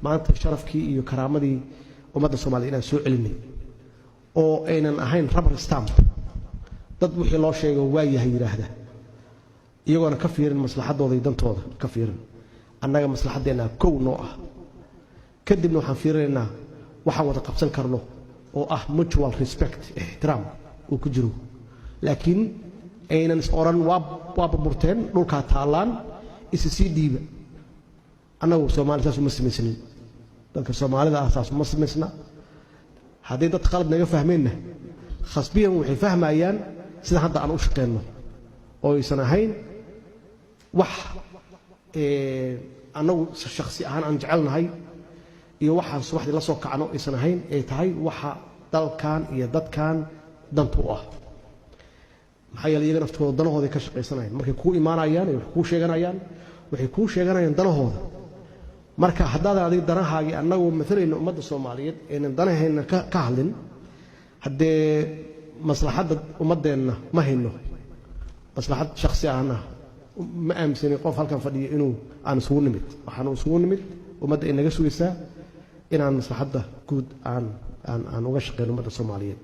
maanta sharafkii iyo karaamadii ummadda Soomaaliyeed inaan soo celinay oo aynan ahayn rubber stamp dad wixii loo sheego waa yahay yiraahda iyagoona ka fiirin maslaxadooda iyo dantooda ka fiirin annaga maslaxadeena kow noo ah kadibna waxaan fiirinaynaa waxaan wada qabsan karno oo ah mutual respect ihtiram oo ku jiro laakiin aynan oran waa burburteen dhulka taalaan isii dhiiba annagu Soomaaliya saas uma sameysnin dadka Soomaalida asaas uma sameysna haddii dad qalad naga fahmeenna khasbiyan waxay fahmayaan sida hadda aan u shaqeeyno oo aysan ahayn wax annagu shakhsi ahaan aan jecelnahay iyo waxaan subaxdii la soo kacno aysan ahayn ay tahay waxa dalkan iyo dadkan dantu ah maxay iyaga naftooda danahooda ka shaqeysanayaan markay ku imaanayaan ay ku sheeganayaan waxay ku sheeganayaan danahooda marka haddaad adiga danahaagi annagu maalayna ummadda Soomaaliyeed ee danahayna ka hadlin hadee maslaxadda ummadeena ma hayno maslaxad shakhsi ahna ma aaminsan qof halkan fadhiyo inuu aan isugu nimid waxaan isugu nimid ummadda inaga sugaysaa inaan maslaxadda guud aan uga shaqeyno ummadda Soomaaliyeed